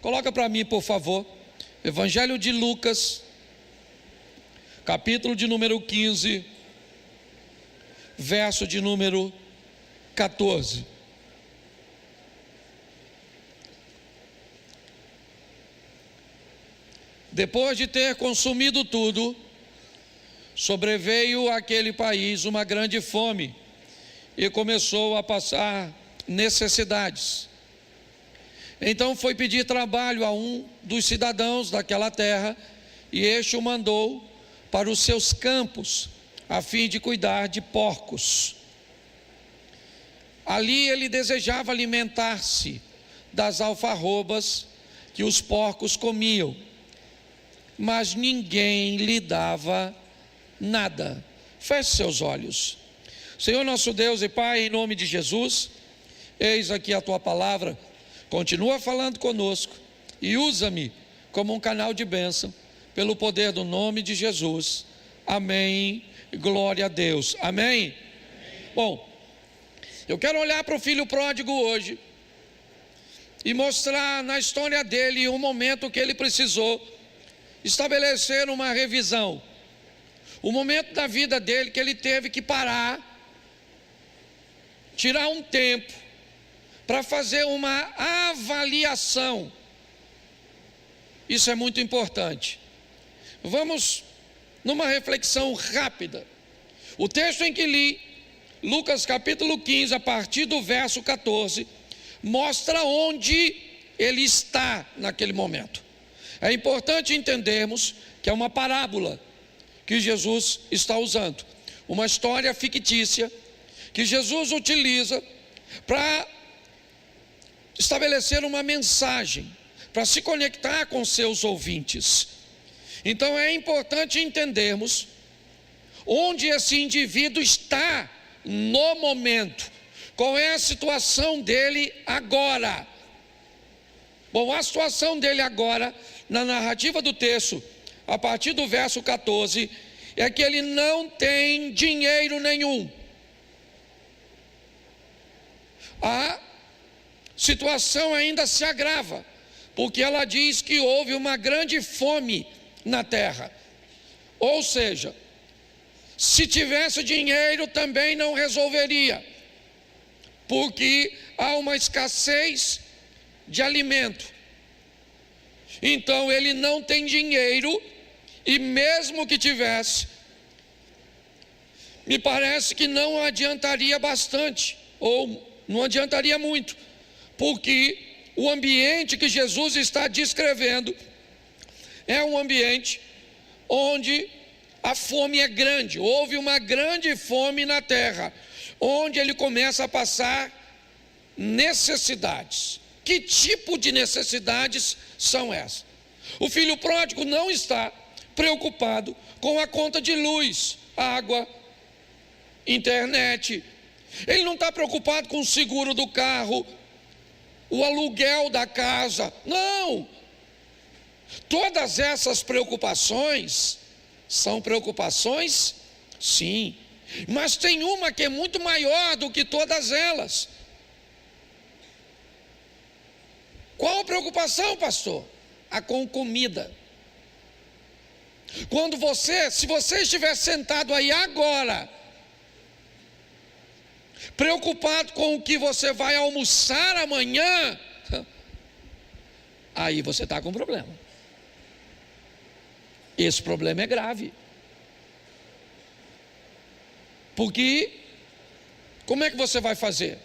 Coloca para mim, por favor, Evangelho de Lucas, capítulo de número 15, verso de número 14. Depois de ter consumido tudo, sobreveio àquele país uma grande fome e começou a passar necessidades. Então foi pedir trabalho a um dos cidadãos daquela terra, e este o mandou para os seus campos, a fim de cuidar de porcos. Ali ele desejava alimentar-se das alfarrobas que os porcos comiam, mas ninguém lhe dava nada. Feche seus olhos. Senhor nosso Deus e Pai, em nome de Jesus, eis aqui a tua palavra. Continua falando conosco e usa-me como um canal de bênção, pelo poder do nome de Jesus. Amém. Glória a Deus. Amém. Bom, eu quero olhar para o filho pródigo hoje e mostrar na história dele um momento que ele precisou estabelecer uma revisão. O momento da vida dele que ele teve que parar, tirar um tempo para fazer uma avaliação. Isso é muito importante. Vamos numa reflexão rápida. O texto em que li, Lucas capítulo 15, a partir do verso 14, mostra onde ele está naquele momento. É importante entendermos que é uma parábola que Jesus está usando, uma história fictícia que Jesus utiliza para estabelecer uma mensagem, para se conectar com seus ouvintes. Então é importante entendermos onde esse indivíduo está no momento, qual é a situação dele agora. Bom, a situação dele agora, na narrativa do texto, a partir do verso 14, é que ele não tem dinheiro nenhum. A situação ainda se agrava, porque ela diz que houve uma grande fome na terra. Ou seja, se tivesse dinheiro também não resolveria, porque há uma escassez de alimento. Então ele não tem dinheiro, e mesmo que tivesse, me parece que não adiantaria bastante, ou não adiantaria muito, porque o ambiente que Jesus está descrevendo é um ambiente onde a fome é grande. Houve uma grande fome na terra, onde ele começa a passar necessidades. Que tipo de necessidades são essas? O filho pródigo não está preocupado com a conta de luz, água, internet. Ele não está preocupado com o seguro do carro, o aluguel da casa. Não! Todas essas preocupações são preocupações, sim, mas tem uma que é muito maior do que todas elas. Qual a preocupação, pastor? A com comida. Se você estiver sentado aí agora, preocupado com o que você vai almoçar amanhã, aí você está com problema. Esse problema é grave. Porque, como é que você vai fazer?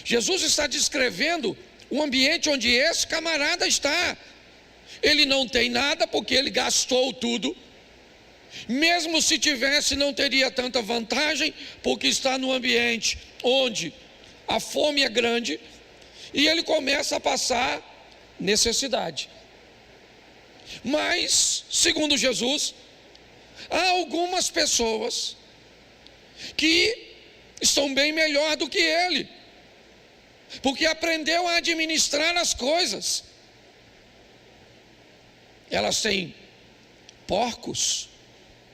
Jesus está descrevendo o ambiente onde esse camarada está. Ele não tem nada porque ele gastou tudo. Mesmo se tivesse, não teria tanta vantagem, porque está no ambiente onde a fome é grande e ele começa a passar necessidade. Mas, segundo Jesus, há algumas pessoas que estão bem melhor do que ele, porque aprendeu a administrar as coisas. Elas têm porcos,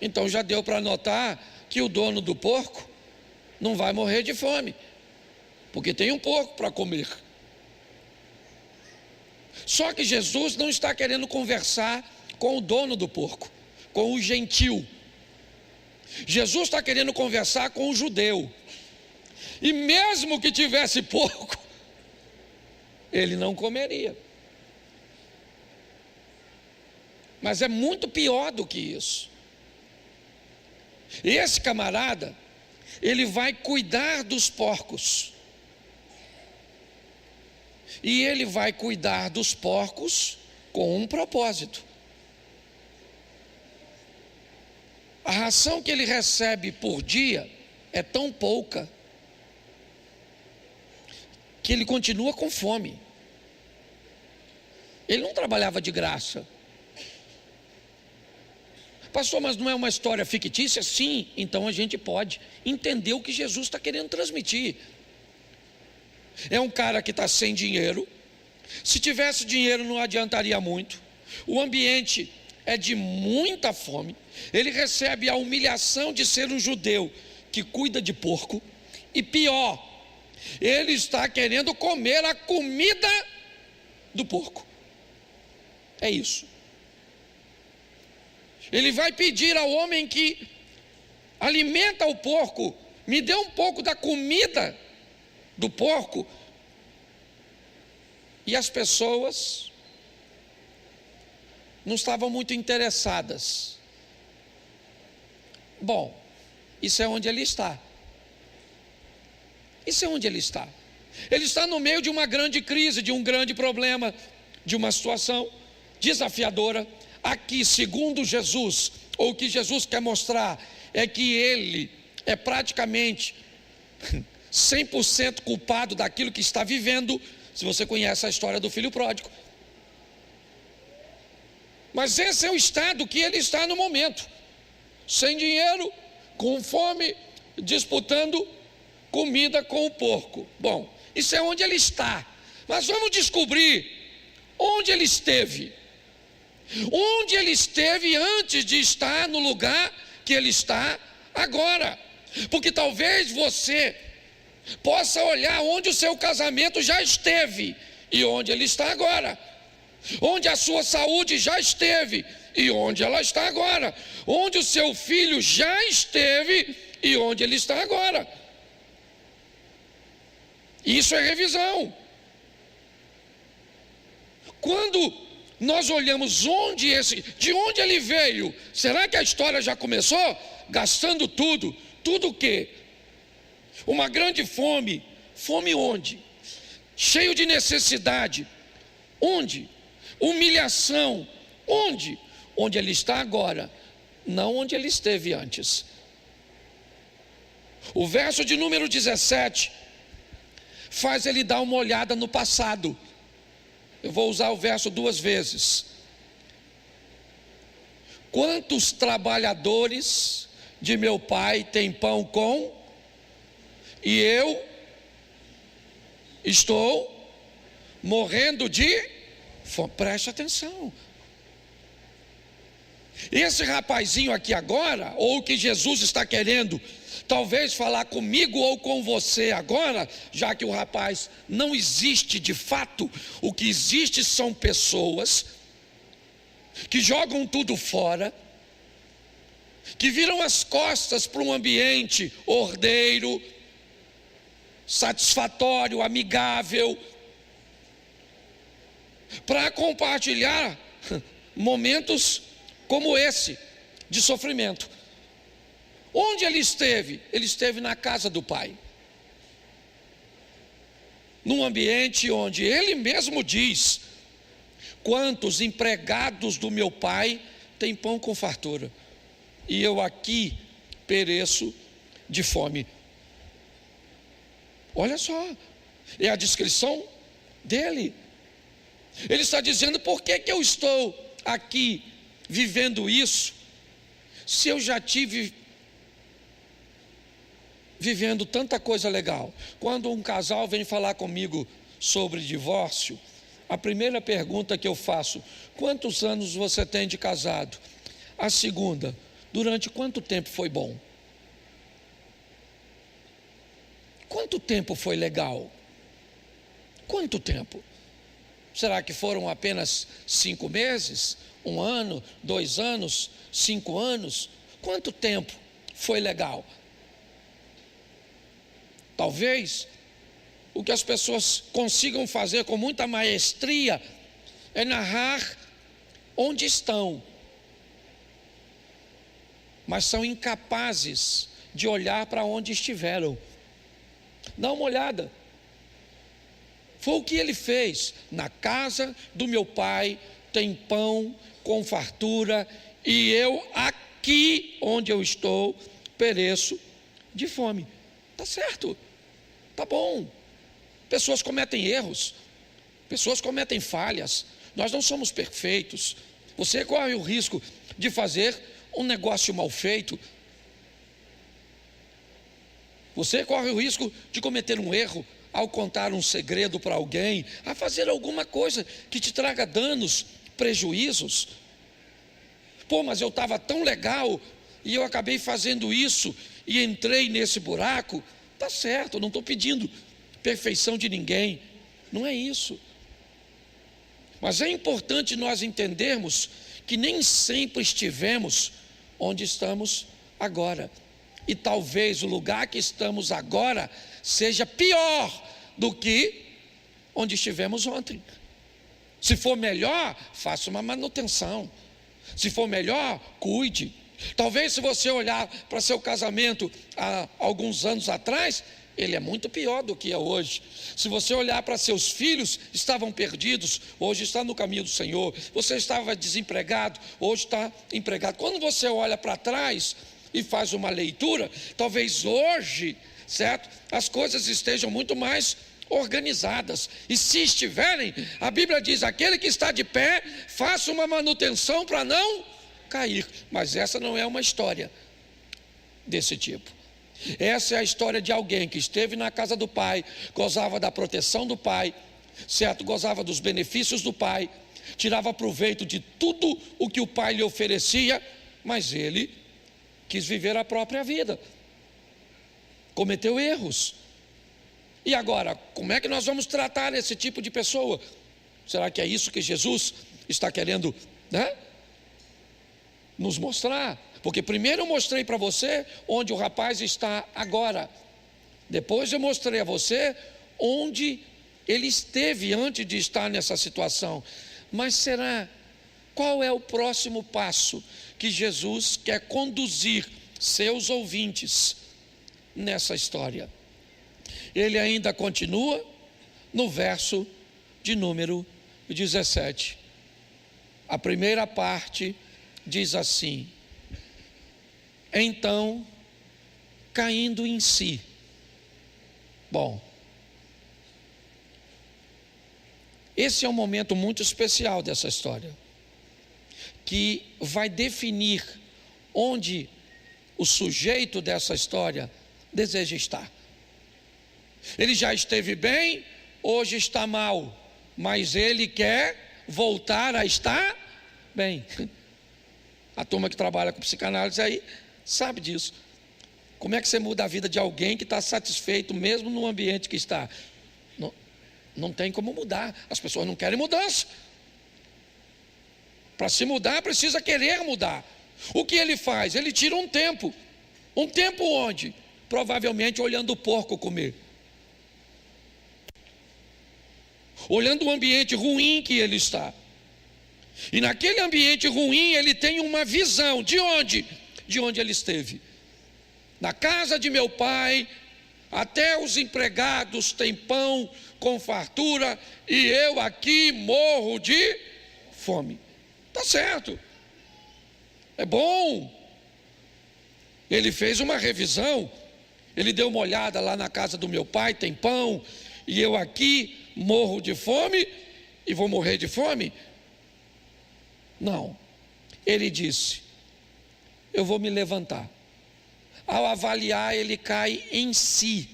então já deu para notar que o dono do porco não vai morrer de fome, porque tem um porco para comer. Só que Jesus não está querendo conversar com o dono do porco, com o gentil. Jesus está querendo conversar com o judeu. E mesmo que tivesse porco, ele não comeria. Mas é muito pior do que isso. Esse camarada, ele vai cuidar dos porcos. E ele vai cuidar dos porcos com um propósito. A ração que ele recebe por dia é tão pouca que ele continua com fome. Ele não trabalhava de graça. Pastor, mas não é uma história fictícia? Sim, então a gente pode entender o que Jesus está querendo transmitir. É um cara que está sem dinheiro. Se tivesse dinheiro não adiantaria muito. O ambiente é de muita fome. Ele recebe a humilhação de ser um judeu que cuida de porco. E pior, ele está querendo comer a comida do porco. É isso. Ele vai pedir ao homem que alimenta o porco: me dê um pouco da comida do porco. E as pessoas não estavam muito interessadas. Bom, isso é onde ele está. Isso é onde ele está. Ele está no meio de uma grande crise, de um grande problema, de uma situação desafiadora. Aqui, segundo Jesus, ou o que Jesus quer mostrar, é que ele é praticamente 100% culpado daquilo que está vivendo. Se você conhece a história do filho pródigo. Mas esse é o estado que ele está no momento. Sem dinheiro, com fome, disputando comida com o porco. Bom, isso é onde ele está. Mas vamos descobrir onde ele esteve. Onde ele esteve antes de estar no lugar que ele está agora. Porque talvez você possa olhar onde o seu casamento já esteve e onde ele está agora. Onde a sua saúde já esteve e onde ela está agora. Onde o seu filho já esteve e onde ele está agora. Isso é revisão. Quando nós olhamos de onde ele veio, será que a história já começou? Gastando tudo. Tudo o quê? Uma grande fome. Fome onde? Cheio de necessidade. Onde? Humilhação. Onde? Onde ele está agora, não onde ele esteve antes. O verso de número 17 faz ele dar uma olhada no passado. Eu vou usar o verso 2 vezes. Quantos trabalhadores de meu pai têm pão com, e eu estou morrendo de fome? Preste atenção. Esse rapazinho aqui agora, ou o que Jesus está querendo talvez falar comigo ou com você agora, já que o rapaz não existe de fato, o que existe são pessoas que jogam tudo fora, que viram as costas para um ambiente ordeiro, satisfatório, amigável, para compartilhar momentos como esse, de sofrimento. Onde ele esteve? Ele esteve na casa do pai. Num ambiente onde ele mesmo diz: quantos empregados do meu pai têm pão com fartura, e eu aqui pereço de fome. Olha só, é a descrição dele. Ele está dizendo: por que eu estou aqui vivendo isso, se eu já tive vivendo tanta coisa legal? Quando um casal vem falar comigo sobre divórcio, a primeira pergunta que eu faço: quantos anos você tem de casado? A segunda: durante quanto tempo foi bom? Quanto tempo foi legal? Quanto tempo? Será que foram apenas 5 meses? 1 ano? 2 anos? 5 anos? Quanto tempo foi legal? Talvez o que as pessoas consigam fazer com muita maestria é narrar onde estão, mas são incapazes de olhar para onde estiveram. Dá uma olhada. Foi o que ele fez. Na casa do meu pai tem pão com fartura, e eu aqui onde eu estou pereço de fome. Tá certo, tá bom. Pessoas cometem erros, pessoas cometem falhas. Nós não somos perfeitos. Você corre o risco de fazer um negócio mal feito. Você corre o risco de cometer um erro ao contar um segredo para alguém, a fazer alguma coisa que te traga danos, prejuízos. Pô, mas eu estava tão legal e eu acabei fazendo isso e entrei nesse buraco. Tá certo, eu não estou pedindo perfeição de ninguém, não é isso. Mas é importante nós entendermos que nem sempre estivemos onde estamos agora. E talvez o lugar que estamos agora seja pior do que onde estivemos ontem. Se for melhor, faça uma manutenção. Se for melhor, cuide. Talvez se você olhar para seu casamento há alguns anos atrás, ele é muito pior do que é hoje. Se você olhar para seus filhos, estavam perdidos, hoje está no caminho do Senhor. Você estava desempregado, hoje está empregado. Quando você olha para trás e faz uma leitura, talvez hoje, certo, as coisas estejam muito mais organizadas. E se estiverem, a Bíblia diz: aquele que está de pé, faça uma manutenção para não cair. Mas essa não é uma história desse tipo. Essa é a história de alguém que esteve na casa do pai, gozava da proteção do pai, certo? Gozava dos benefícios do pai, tirava proveito de tudo o que o pai lhe oferecia, mas ele quis viver a própria vida, cometeu erros. E agora, como é que nós vamos tratar esse tipo de pessoa? Será que é isso que Jesus está querendo, nos mostrar? Porque primeiro eu mostrei para você onde o rapaz está agora. Depois eu mostrei a você onde ele esteve antes de estar nessa situação. Mas será? Qual é o próximo passo que Jesus quer conduzir seus ouvintes nessa história? Ele ainda continua no verso de número 17. A primeira parte diz assim: então, caindo em si. Bom, esse é um momento muito especial dessa história, que vai definir onde o sujeito dessa história deseja estar. Ele já esteve bem, hoje está mal, mas ele quer voltar a estar bem. A turma que trabalha com psicanálise aí sabe disso. Como é que você muda a vida de alguém que está satisfeito mesmo no ambiente que está? Não tem como mudar. As pessoas não querem mudança. Para se mudar precisa querer mudar. O que ele faz? Ele tira um tempo. Um tempo onde? Provavelmente olhando o porco comer, olhando o ambiente ruim que ele está. E naquele ambiente ruim ele tem uma visão. De onde? De onde ele esteve. Na casa de meu pai, até os empregados têm pão com fartura, e eu aqui morro de fome. Está certo. É bom. Ele fez uma revisão. Ele deu uma olhada lá na casa do meu pai, tem pão, e eu aqui morro de fome e vou morrer de fome? Não. Ele disse: eu vou me levantar. Ao avaliar, ele cai em si.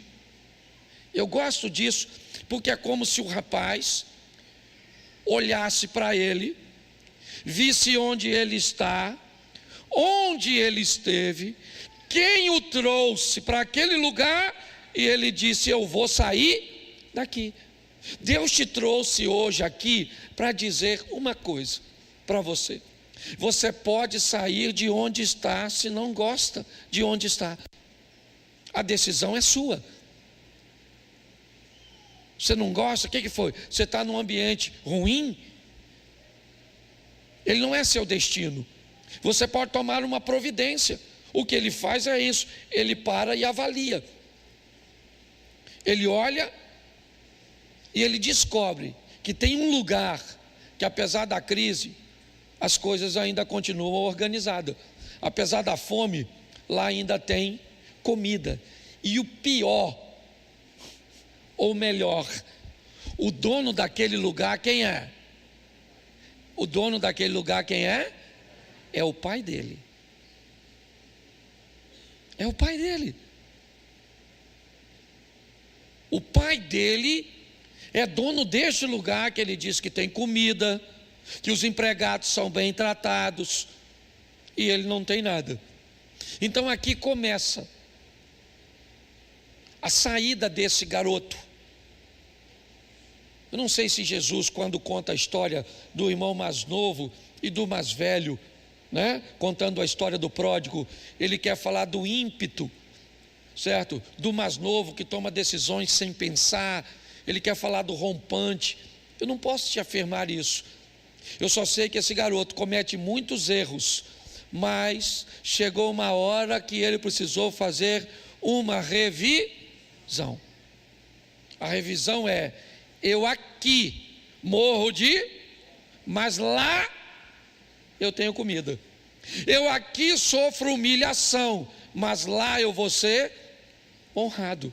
Eu gosto disso, porque é como se o rapaz olhasse para ele, visse onde ele está, onde ele esteve, quem o trouxe para aquele lugar, e ele disse: eu vou sair daqui. Deus te trouxe hoje aqui para dizer uma coisa para você. Você pode sair de onde está se não gosta de onde está. A decisão é sua. Você não gosta? O que foi? Você está num ambiente ruim? Ele não é seu destino. Você pode tomar uma providência. O que ele faz é isso. Ele para e avalia. Ele olha e ele descobre que tem um lugar que, apesar da crise, as coisas ainda continuam organizadas. Apesar da fome, lá ainda tem comida. E o pior, ou melhor, o dono daquele lugar quem é? O dono daquele lugar quem é? É o pai dele. É o pai dele. O pai dele é dono deste lugar que ele diz que tem comida, que os empregados são bem tratados, e ele não tem nada. Então aqui começa a saída desse garoto. Eu não sei se Jesus, quando conta a história do irmão mais novo e do mais velho, né, contando a história do pródigo, ele quer falar do ímpeto, certo? Do mais novo que toma decisões sem pensar. Ele quer falar do rompante. Eu não posso te afirmar isso. Eu só sei que esse garoto comete muitos erros, mas chegou uma hora que ele precisou fazer uma revisão. A revisão é: eu aqui morro mas lá eu tenho comida. Eu aqui sofro humilhação, mas lá eu vou ser honrado.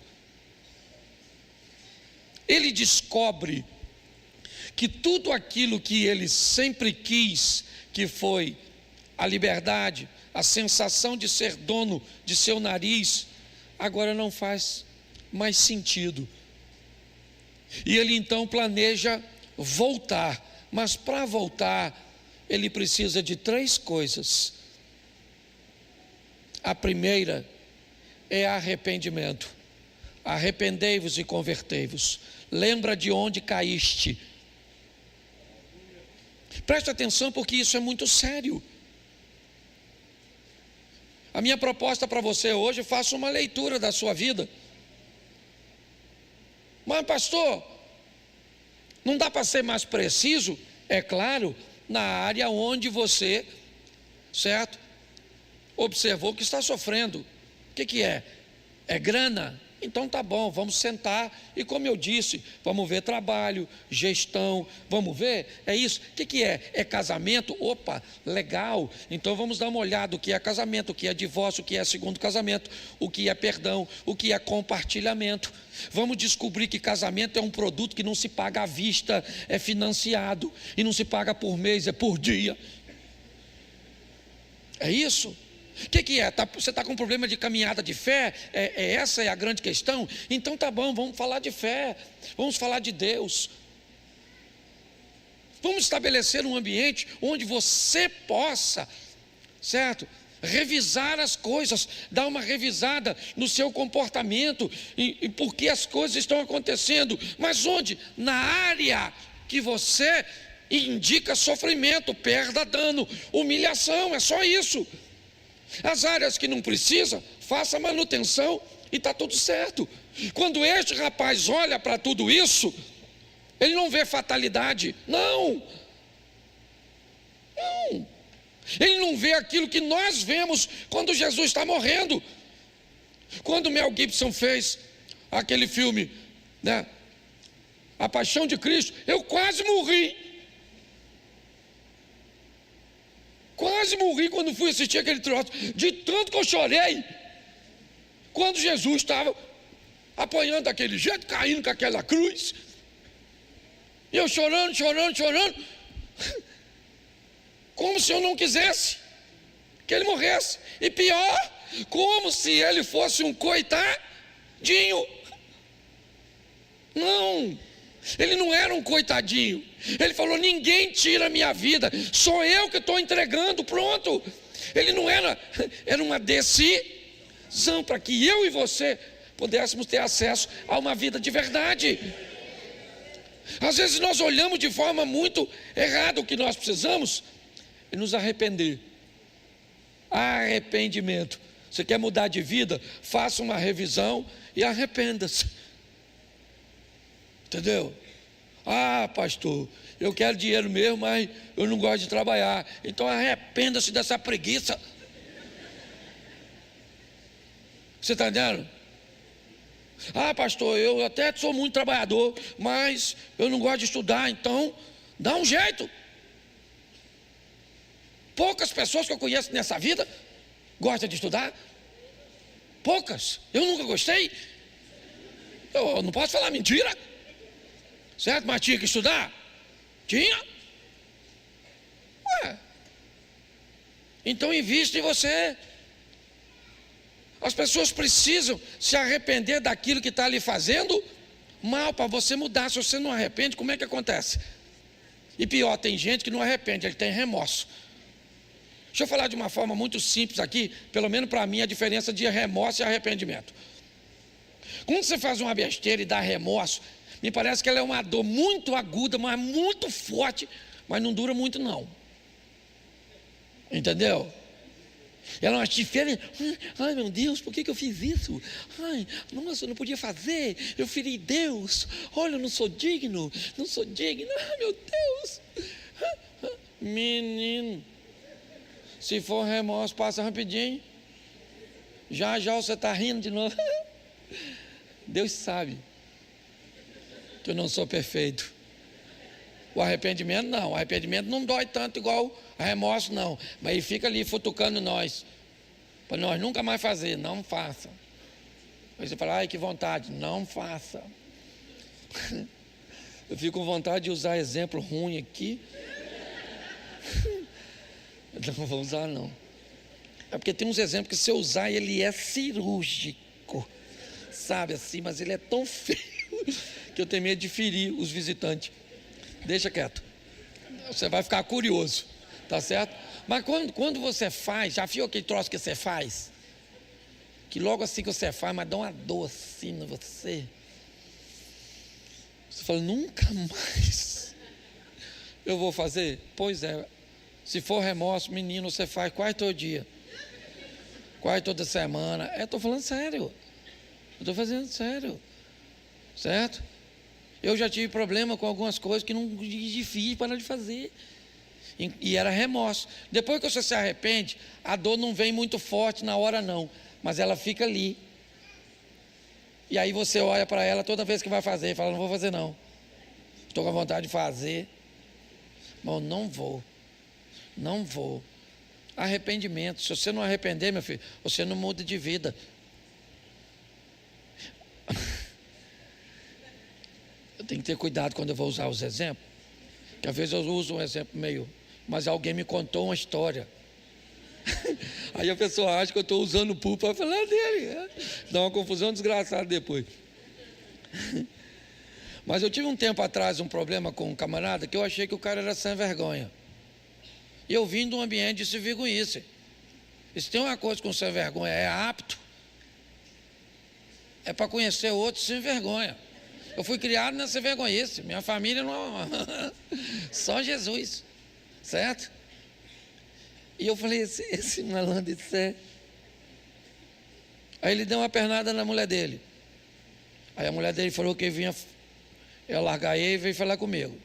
Ele descobre que tudo aquilo que ele sempre quis, que foi a liberdade, a sensação de ser dono de seu nariz, agora não faz mais sentido. E ele então planeja voltar, mas para voltar, ele precisa de 3 coisas. A primeira é arrependimento. Arrependei-vos e convertei-vos. Lembra de onde caíste. Preste atenção, porque isso é muito sério. A minha proposta para você hoje, faça uma leitura da sua vida. Mas pastor, não dá para ser mais preciso? É claro, na área onde você, certo, observou que está sofrendo. O que é? É grana? Então tá bom, vamos sentar e, como eu disse, vamos ver trabalho, gestão, vamos ver, é isso. O que é? É casamento? Opa, legal, então vamos dar uma olhada o que é casamento, o que é divórcio, o que é segundo casamento, o que é perdão, o que é compartilhamento. Vamos descobrir que casamento é um produto que não se paga à vista, é financiado, e não se paga por mês, é por dia. É isso? O que é? Você está com problema de caminhada de fé? Essa é a grande questão? Então tá bom, vamos falar de fé, vamos falar de Deus. Vamos estabelecer um ambiente onde você possa, certo, revisar as coisas, dar uma revisada no seu comportamento e por que as coisas estão acontecendo. Mas onde? Na área que você indica sofrimento, perda, dano, humilhação, é só isso. As áreas que não precisa, faça manutenção e está tudo certo. Quando este rapaz olha para tudo isso, ele não vê fatalidade, não. Ele não vê aquilo que nós vemos quando Jesus está morrendo. Quando Mel Gibson fez aquele filme, né, A Paixão de Cristo, eu quase morri. Quase morri quando fui assistir aquele troço, de tanto que eu chorei, quando Jesus estava apanhando daquele jeito, caindo com aquela cruz, e eu chorando, como se eu não quisesse que ele morresse, e pior, como se ele fosse um coitadinho. Não, ele não era um coitadinho. Ele falou: ninguém tira a minha vida, sou eu que estou entregando, pronto. Ele não era uma decisão para que eu e você pudéssemos ter acesso a uma vida de verdade. Às vezes nós olhamos de forma muito errada o que nós precisamos e nos arrepender. Arrependimento. Você quer mudar de vida? Faça uma revisão e arrependa-se. Entendeu? Ah, pastor, eu quero dinheiro mesmo, mas eu não gosto de trabalhar. Então arrependa-se dessa preguiça. Você está entendendo? Ah, pastor, eu até sou muito trabalhador, mas eu não gosto de estudar, então dá um jeito. Poucas pessoas que eu conheço nessa vida gostam de estudar. Poucas. Eu nunca gostei. Eu não posso falar mentira. Certo? Mas tinha que estudar? Tinha. Ué. Então invista em você. As pessoas precisam se arrepender daquilo que está lhe fazendo mal para você mudar. Se você não arrepende, como é que acontece? E pior, tem gente que não arrepende, ele tem remorso. Deixa eu falar de uma forma muito simples aqui, pelo menos para mim, a diferença de remorso e arrependimento. Quando você faz uma besteira e dá remorso, me parece que ela é uma dor muito aguda, mas muito forte, mas não dura muito não. Entendeu? Ela é uma diferença. Ai meu Deus, por que eu fiz isso? Ai, nossa, eu não podia fazer. Eu feri Deus. Olha, eu não sou digno. Não sou digno. Ai meu Deus. Menino, se for remorso, passa rapidinho. Já você está rindo de novo. Deus sabe que eu não sou perfeito. O arrependimento não. O arrependimento não dói tanto igual a remorso não. Mas ele fica ali futucando nós. Para nós nunca mais fazer. Não faça. Aí você fala, ai que vontade. Não faça. Eu fico com vontade de usar exemplo ruim aqui. Não vou usar não. É porque tem uns exemplos que se eu usar ele é cirúrgico. Sabe assim, mas ele é tão feio que eu tenho medo de ferir os visitantes. Deixa quieto. Você vai ficar curioso. Tá certo? Mas quando você faz, já viu aquele troço que você faz? Que logo assim que você faz, mas dá uma dor assim em você. Você fala, nunca mais eu vou fazer? Pois é. Se for remorso, menino, você faz quase todo dia. Quase toda semana. Estou falando sério. Eu estou fazendo sério. Certo? Eu já tive problema com algumas coisas que não é difícil para de fazer. E era remorso. Depois que você se arrepende, a dor não vem muito forte na hora não, mas ela fica ali. E aí você olha para ela toda vez que vai fazer e fala, não vou fazer não. Estou com vontade de fazer. Bom, não vou. Não vou. Arrependimento. Se você não arrepender, meu filho, você não muda de vida. Eu tenho que ter cuidado quando eu vou usar os exemplos. Que às vezes eu uso um exemplo meio... Mas alguém me contou uma história. Aí a pessoa acha que eu estou usando o pulpo para falar dele. Dá uma confusão desgraçada depois. Mas eu tive um tempo atrás um problema com um camarada que eu achei que o cara era sem vergonha. E eu vim de um ambiente de sem vergonhice. E se tem uma coisa com sem vergonha, é apto. É para conhecer outros sem vergonha. Eu fui criado nessa vergonhice. Minha família não... Só Jesus. Certo? E eu falei, esse malandro, isso é... Aí ele deu uma pernada na mulher dele. Aí a mulher dele falou que vinha... Eu largar ele e veio falar comigo.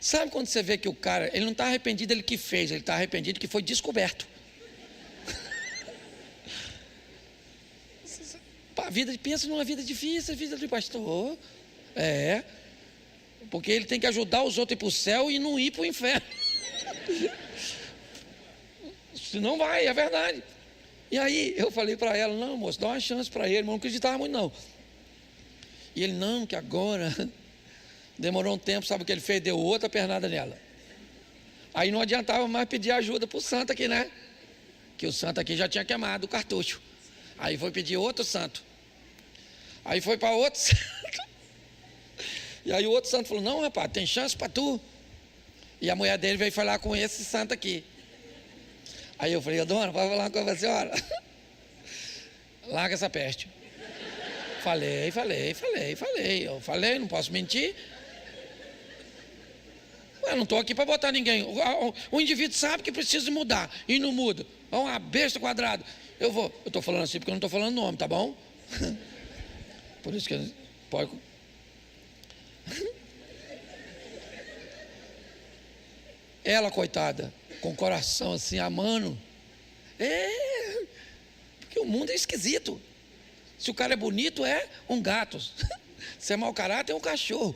Sabe quando você vê que o cara... Ele não está arrependido dele que fez, ele está arrependido que foi descoberto. Pensa numa vida difícil, a vida de pastor. É. Porque ele tem que ajudar os outros a ir para o céu e não ir para o inferno. Senão vai, é verdade. E aí eu falei para ela, não moço, dá uma chance para ele, mas não acreditava muito não. E ele, não, que agora... Demorou um tempo, sabe o que ele fez? Deu outra pernada nela. Aí não adiantava mais pedir ajuda para o santo aqui, né? Que o santo aqui já tinha queimado o cartucho. Aí foi pedir outro santo. Aí foi para outro santo. E aí o outro santo falou, não rapaz, tem chance para tu. E a mulher dele veio falar com esse santo aqui. Aí eu falei, dona, pode falar com a senhora? Larga essa peste. Falei. Eu falei, não posso mentir. Eu não estou aqui para botar ninguém. O indivíduo sabe que precisa mudar e não muda. É uma besta quadrada. Eu estou falando assim porque eu não estou falando nome, tá bom? Por isso que pode. Ela, coitada, com o coração assim, amando. Porque o mundo é esquisito. Se o cara é bonito, é um gato. Se é mau caráter, é um cachorro.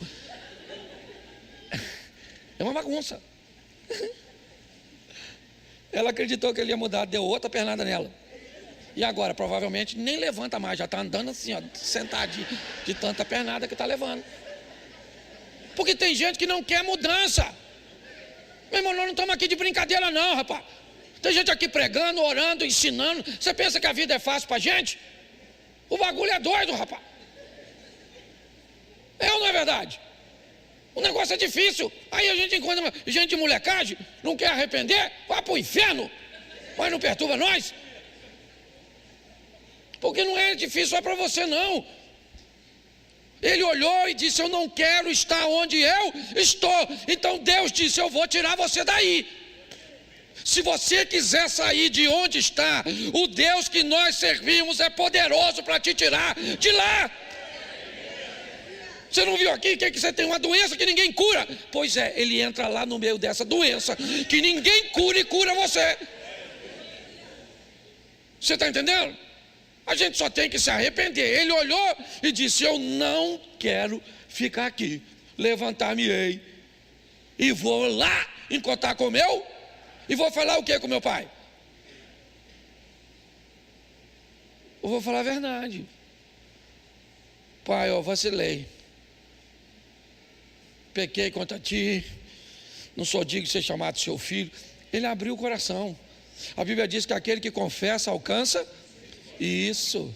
É uma bagunça. Ela acreditou que ele ia mudar, deu outra pernada nela. E agora, provavelmente, nem levanta mais. Já está andando assim, ó, sentadinho, de tanta pernada que está levando. Porque tem gente que não quer mudança. Meu irmão, nós não estamos aqui de brincadeira não, rapaz. Tem gente aqui pregando, orando, ensinando. Você pensa que a vida é fácil para a gente? O bagulho é doido, rapaz. É ou não é verdade? O negócio é difícil. Aí a gente encontra gente de molecagem, não quer arrepender, vai para o inferno. Mas não perturba nós. Porque não é difícil só para você não. Ele olhou e disse: eu não quero estar onde eu estou. Então Deus disse: eu vou tirar você daí. Se você quiser sair de onde está, o Deus que nós servimos é poderoso para te tirar de lá. Você não viu aqui que você tem uma doença que ninguém cura? Pois é, ele entra lá no meio dessa doença que ninguém cura e cura você. Você está entendendo? A gente só tem que se arrepender. Ele olhou e disse: eu não quero ficar aqui. Levantar-me-ei e vou lá encontrar com o meu. E vou falar o que com meu pai? Eu vou falar a verdade. Pai, eu vacilei. Pequei contra ti. Não sou digno de ser chamado seu filho. Ele abriu o coração. A Bíblia diz que aquele que confessa alcança. Isso.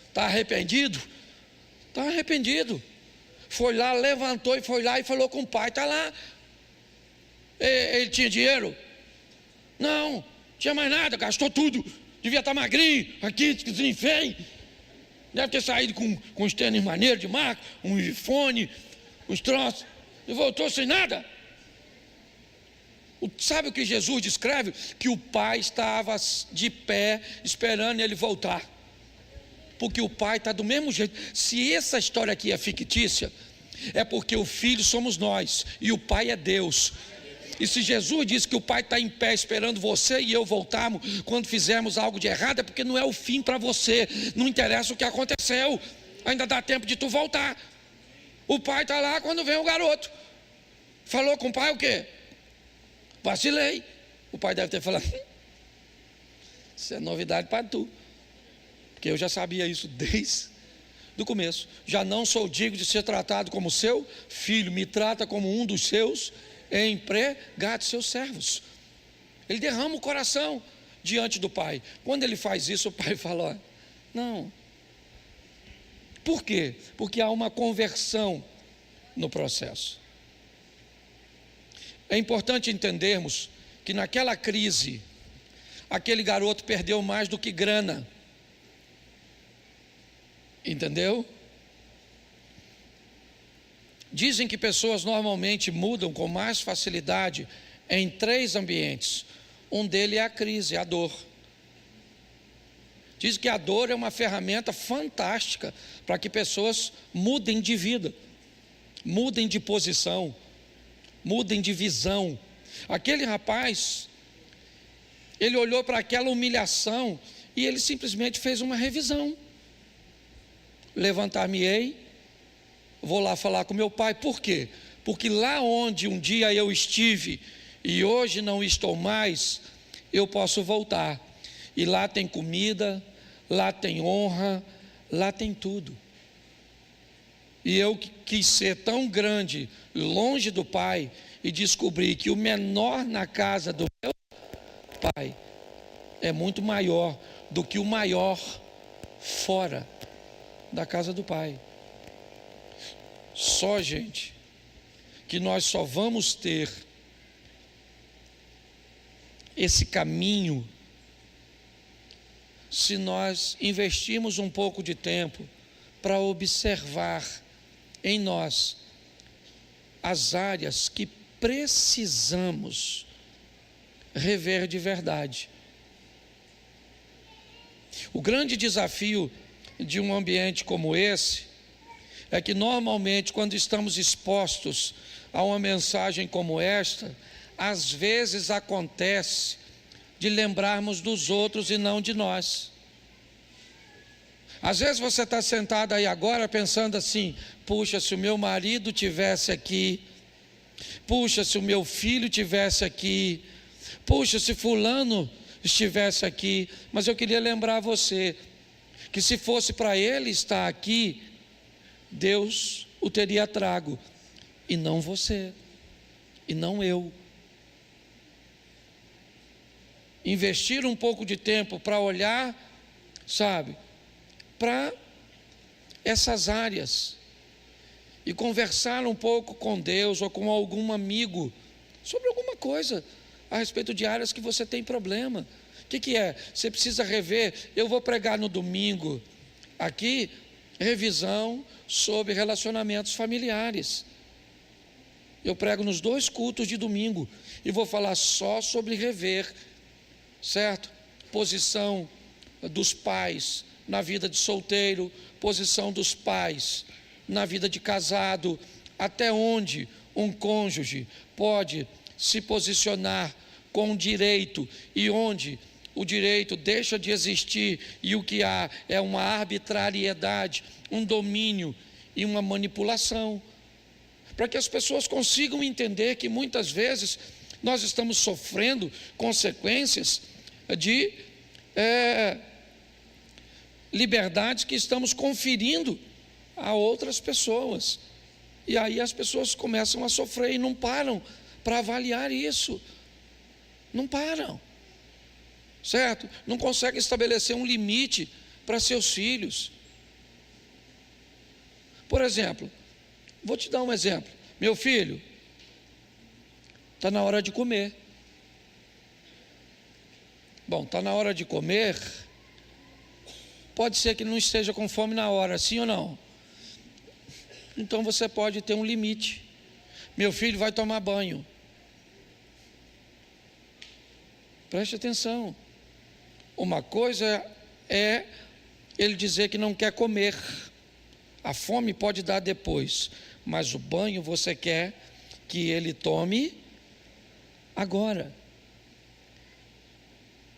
Está arrependido? Está arrependido. Foi lá, levantou e foi lá e falou com o pai. Está lá. Ele tinha dinheiro? Não, tinha mais nada, gastou tudo. Devia estar magrinho, aqui, feio. Deve ter saído com uns tênis maneiros de marca, uns iPhone, uns troços. E voltou sem nada. Sabe o que Jesus descreve? Que o pai estava de pé, esperando ele voltar. Porque o pai está do mesmo jeito. Se essa história aqui é fictícia, é porque o filho somos nós e o pai é Deus. E se Jesus disse que o pai está em pé esperando você e eu voltarmos quando fizermos algo de errado, é porque não é o fim para você. Não interessa o que aconteceu, ainda dá tempo de tu voltar. O pai está lá quando vem o garoto. Falou com o pai o quê? Vacilei. O pai deve ter falado: isso é novidade para tu, porque eu já sabia isso desde o começo. Já não sou digno de ser tratado como seu filho, me trata como um dos seus empregados, seus servos. Ele derrama o coração diante do pai. Quando ele faz isso, o pai fala: ó, não. Por quê? Porque há uma conversão no processo. É importante entendermos que naquela crise, aquele garoto perdeu mais do que grana. Entendeu? Dizem que pessoas normalmente mudam com mais facilidade em 3 ambientes. Um deles é a crise, a dor. Diz que a dor é uma ferramenta fantástica para que pessoas mudem de vida, mudem de posição, mudem de visão. Aquele rapaz, ele olhou para aquela humilhação e ele simplesmente fez uma revisão. Levantar-me-ei, vou lá falar com meu pai. Por quê? Porque lá onde um dia eu estive e hoje não estou mais, eu posso voltar. E lá tem comida, lá tem honra, lá tem tudo. E eu quis ser tão grande, longe do pai, e descobri que o menor na casa do meu pai é muito maior do que o maior fora da casa do pai. Só, gente, que nós só vamos ter esse caminho se nós investirmos um pouco de tempo para observar em nós as áreas que precisamos rever de verdade. O grande desafio de um ambiente como esse é que normalmente quando estamos expostos a uma mensagem como esta, às vezes acontece de lembrarmos dos outros e não de nós. Às vezes você está sentado aí agora pensando assim: puxa, se o meu marido tivesse aqui, puxa, se o meu filho tivesse aqui, puxa, se fulano estivesse aqui. Mas eu queria lembrar você que se fosse para ele estar aqui, Deus o teria trago, e não você, e não eu. Investir um pouco de tempo para olhar, sabe, para essas áreas e conversar um pouco com Deus ou com algum amigo sobre alguma coisa a respeito de áreas que você tem problema. O que é? Você precisa rever. Eu vou pregar no domingo aqui, revisão sobre relacionamentos familiares. Eu prego nos 2 cultos de domingo e vou falar só sobre rever, certo? Posição dos pais na vida de solteiro, posição dos pais na vida de casado, até onde um cônjuge pode se posicionar com direito e onde o direito deixa de existir e o que há é uma arbitrariedade, um domínio e uma manipulação, para que as pessoas consigam entender que muitas vezes nós estamos sofrendo consequências de liberdades que estamos conferindo a outras pessoas, e aí as pessoas começam a sofrer e não param para avaliar isso, não param, certo? Não conseguem estabelecer um limite para seus filhos. Por exemplo, vou te dar um exemplo. Meu filho, está na hora de comer. Bom, está na hora de comer, pode ser que não esteja com fome na hora, sim ou não? Então você pode ter um limite. Meu filho vai tomar banho. Preste atenção. Uma coisa é ele dizer que não quer comer. A fome pode dar depois, mas o banho você quer que ele tome agora.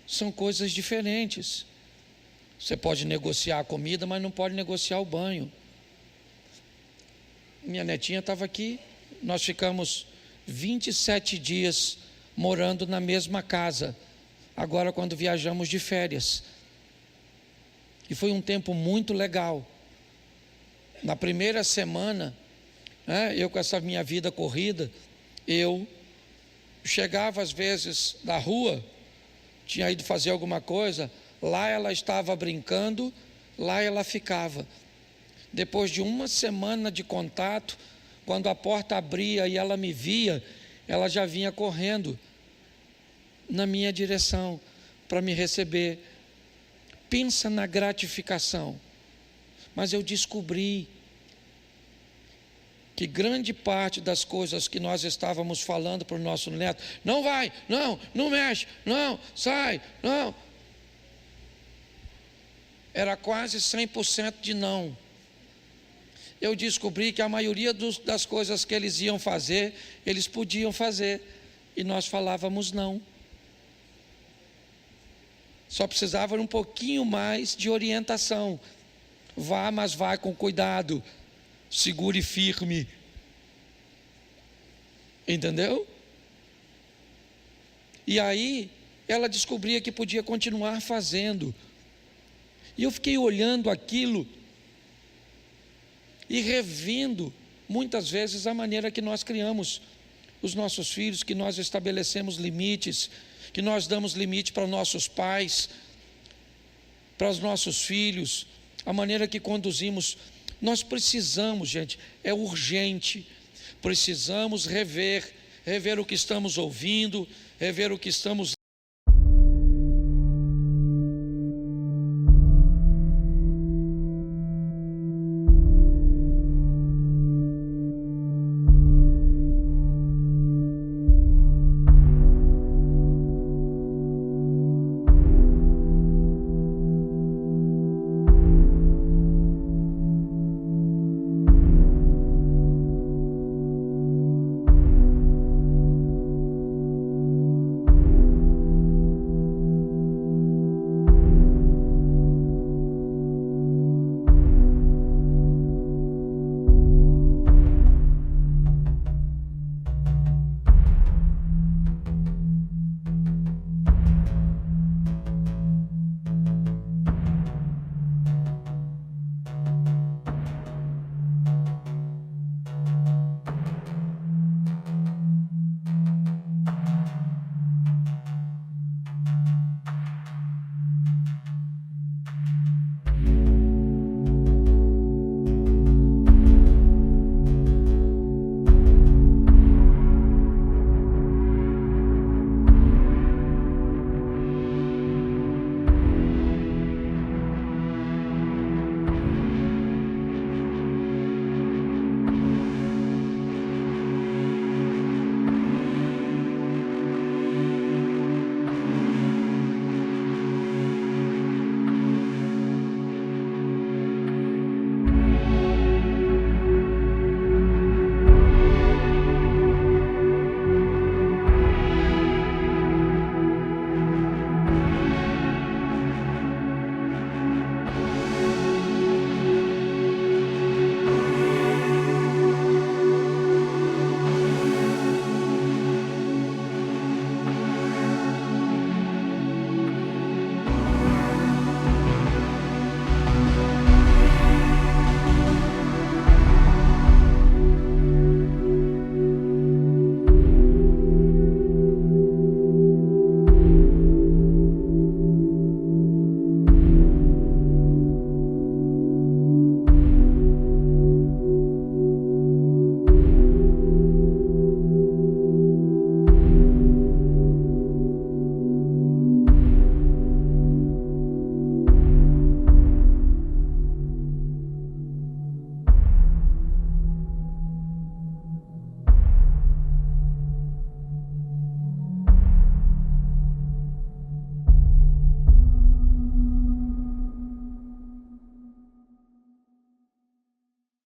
São coisas diferentes. Você pode negociar a comida, mas não pode negociar o banho. Minha netinha estava aqui, nós ficamos 27 dias morando na mesma casa, agora quando viajamos de férias. E foi um tempo muito legal. Na primeira semana, eu com essa minha vida corrida, eu chegava às vezes da rua, tinha ido fazer alguma coisa, lá ela estava brincando, lá ela ficava. Depois de uma semana de contato, quando a porta abria e ela me via, ela já vinha correndo na minha direção para me receber. Pensa na gratificação. Mas eu descobri que grande parte das coisas que nós estávamos falando para o nosso neto, não vai, não mexe, não, sai, não, era quase 100% de não. Eu descobri que a maioria das coisas que eles iam fazer, eles podiam fazer, e nós falávamos não. Só precisava um pouquinho mais de orientação. Vá, mas vá com cuidado, segure firme. Entendeu? E aí, ela descobria que podia continuar fazendo. E eu fiquei olhando aquilo e revendo, muitas vezes, a maneira que nós criamos os nossos filhos, que nós estabelecemos limites, que nós damos limite para nossos pais, para os nossos filhos, a maneira que conduzimos. Nós precisamos, gente, é urgente, precisamos rever o que estamos ouvindo, rever o que estamos